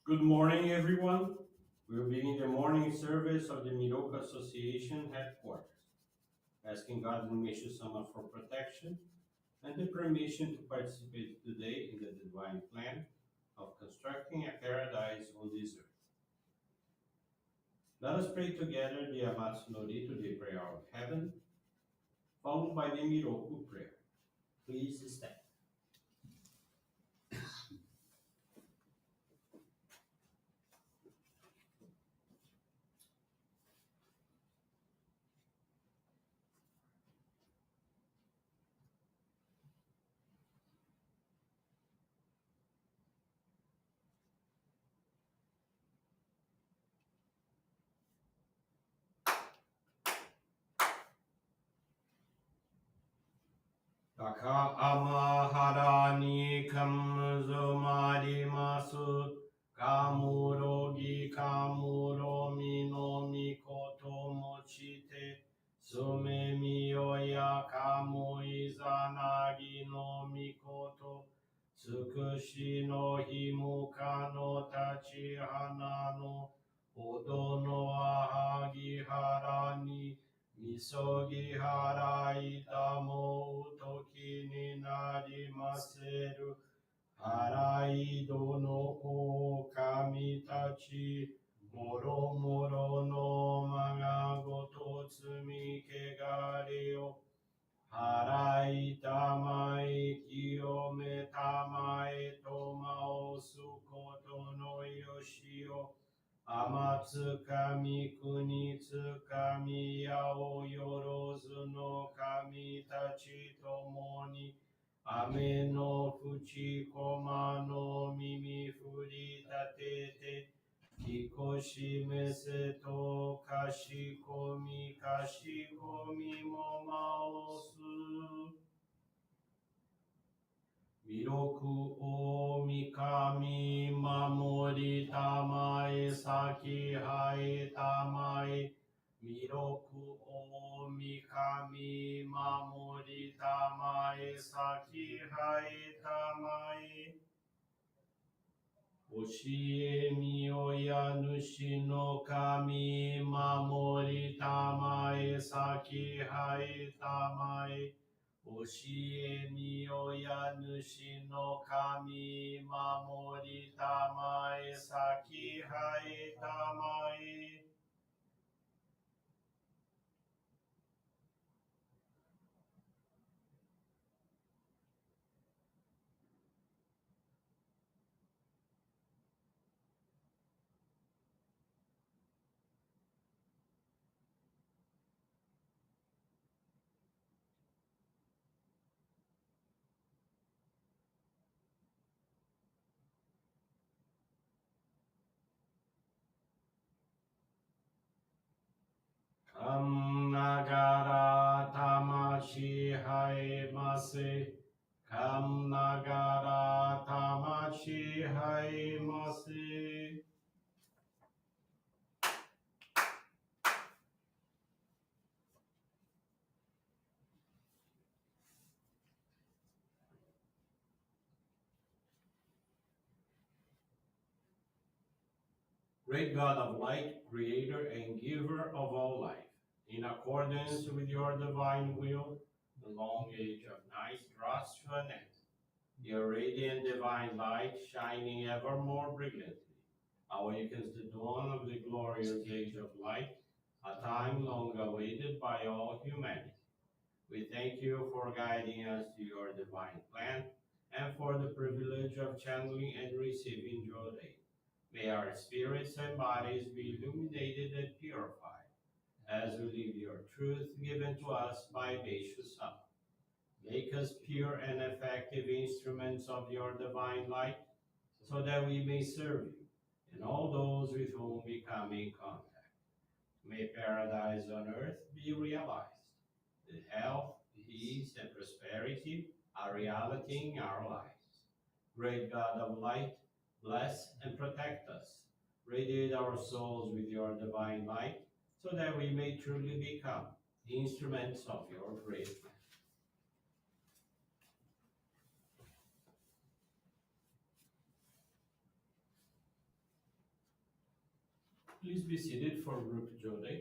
Good morning, everyone. We will begin the morning service of the Miroku Association headquarters, asking God and Meishu-sama for protection and the permission to participate today in the divine plan of constructing a paradise on this earth. Let us pray together the Amatsu-Norito, the prayer of heaven, followed by the Miroku Prayer. Please stand. 高天原にかむぞまります。かむろぎかむろみのみこともちて、すめみよやかむいざなぎのみこと、つくしのひむかの立ち花の、ほどのあはぎはらに、みそぎ払いたもうときになりませる。払いどの狼たち、もろもろのまがごと積みけがれを。払いたまえ清めたまえとまおすことのよしを。天つかみ国つかみやおよろずの神たちともに、雨の淵駒の耳振り立てて、きこしめせとかしこみもまおす。弥勒大神守りたまえ先生えたまえ弥勒大神守りたまえ先生えたまえ教えみよや主の神守りたまえ先生えたまえ教えみよや主の神守りたまえ先生えたまえかんながら魂生えませ。かんながら魂生えませ。Great God of light, creator and giver of all life, in accordance with your divine will, the long age of night draws to an end. Your radiant divine light, shining ever more brilliantly, awakens the dawn of the glorious age of light, a time long awaited by all humanity. We thank you for guiding us to your divine plan and for the privilege of channeling and receiving Johrei. May our spirits and bodies be illuminated and purified as we live your truth given to us by Meishu-sama. Make us pure and effective instruments of your divine light so that we may serve you and all those with whom we come in contact. May paradise on earth be realized, that health, peace, and prosperity are reality in our lives. Great God of light, bless and protect us. Radiate our souls with your divine light so that we may truly become instruments of your great plan. Please be seated for group Johrei.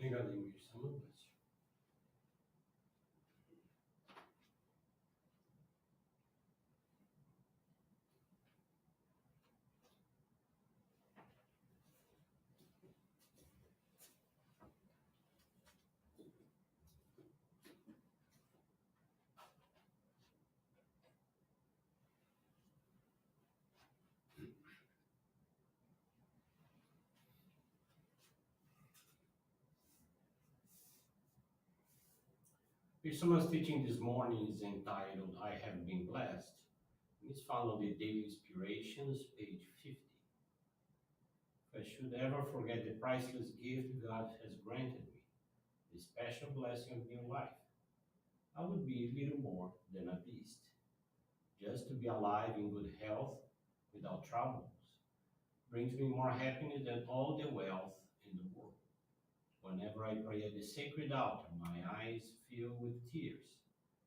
Obrigado, Meishu-sama. Bless you. Meishu-sama's teaching this morning is entitled I Have Been Blessed. It's found on the Daily Inspirations, page 50. If I should ever forget the priceless gift God has granted me, the special blessing of new life, I would be little more than a beast. Just to be alive in good health, without troubles, brings me more happiness than all the wealth in the world. Whenever I pray at the sacred altar, my eyes fill with tears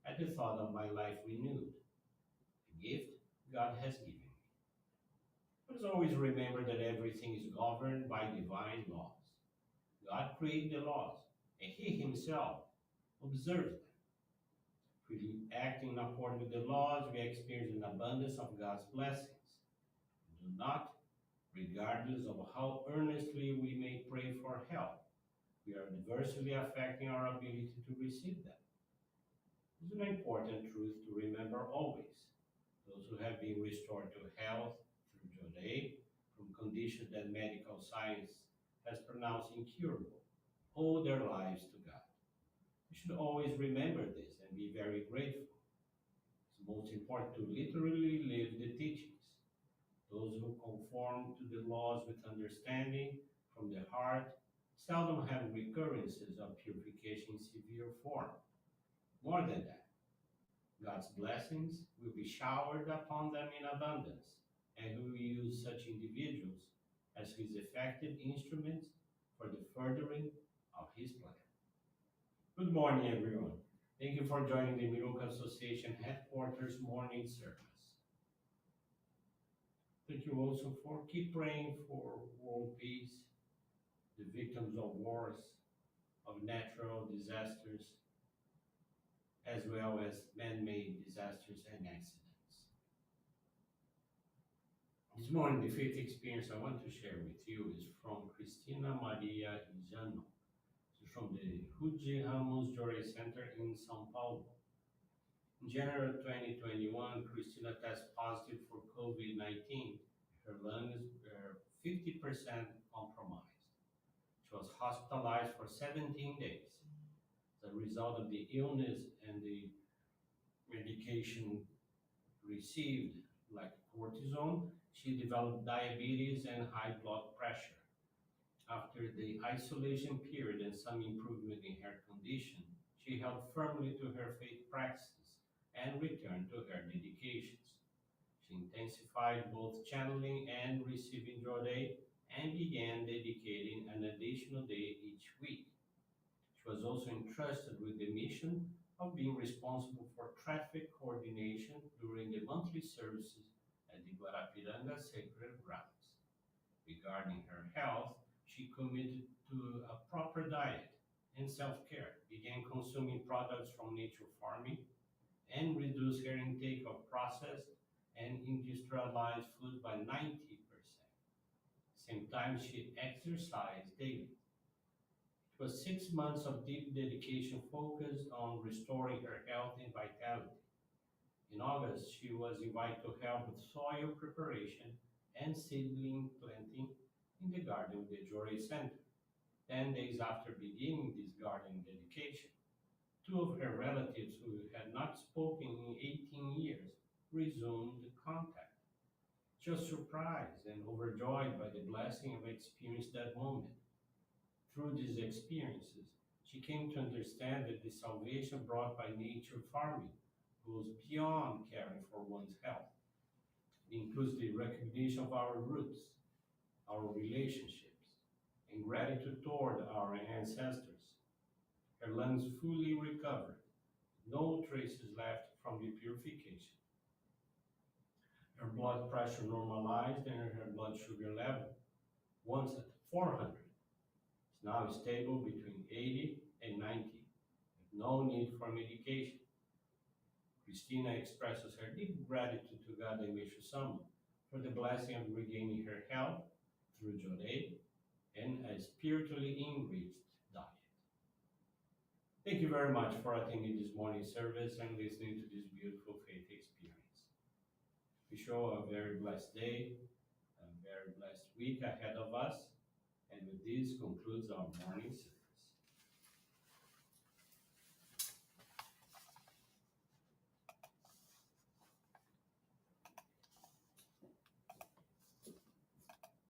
at the thought of my life renewed, the gift God has given me. Let us always remember that everything is governed by divine laws. God created the laws, and He Himself observes them. Freely acting according to the laws, we experience an abundance of God's blessings. Do not, regardless of how earnestly we may pray for help, we are adversely affecting our ability to receive them. This is an important truth to remember always. Those who have been restored to health through Johrei from conditions that medical science has pronounced incurable owe their lives to God. We should always remember this and be very grateful. It's most important to literally live the teachings. Those who conform to the laws with understanding from the heart seldom have recurrences of purification in severe form. More than that, God's blessings will be showered upon them in abundance, and He will use such individuals as His effective instruments for the furthering of His plan. Good morning, everyone. Thank you for joining the Miroku Association headquarters morning service. Thank you also for keep praying for world peace, the victims of wars, of natural disasters, as well as man-made disasters and accidents. This morning, the faith experience I want to share with you is from Cristina Maria Ijano. It's from the Johrei Center in São Paulo. In January 2021, Cristina tested positive for COVID-19. Her lungs were 50% compromised. She was hospitalized for 17 days. As a result of the illness and the medication received, like cortisone, she developed diabetes and high blood pressure. After the isolation period and some improvement in her condition, she held firmly to her faith practices and returned to her dedications. She intensified both channeling and receiving Johrei and began dedicating an additional day each week. She was also entrusted with the mission of being responsible for traffic coordination during the monthly services at the Guarapiranga Sacred Grounds. Regarding her health, she committed to a proper diet and self-care, began consuming products from nature farming, and reduced her intake of processed and industrialized food by 90%. Same time, she exercised daily. It was 6 months of deep dedication focused on restoring her health and vitality. In August, she was invited to help with soil preparation and seedling planting in the garden of the Johrei Center. 10 days after beginning this garden dedication, two of her relatives who had not spoken in 18 years resumed contact. She was surprised and overjoyed by the blessing of experiencing that moment. Through these experiences, she came to understand that the salvation brought by nature farming goes beyond caring for one's health. It includes the recognition of our roots, our relationships, and gratitude toward our ancestors. Her lungs fully recovered, no traces left from the purification. Her blood pressure normalized and her blood sugar level, once at 400, It's now stable between 80 and 90, with no need for medication. Christina expresses her deep gratitude to God and Meishu-sama for the blessing of regaining her health through Johrei and a spiritually enriched diet. Thank you very much for attending this morning service and listening to this beautiful faith experience. We show a very blessed day, a very blessed week ahead of us, and with this concludes our morning service.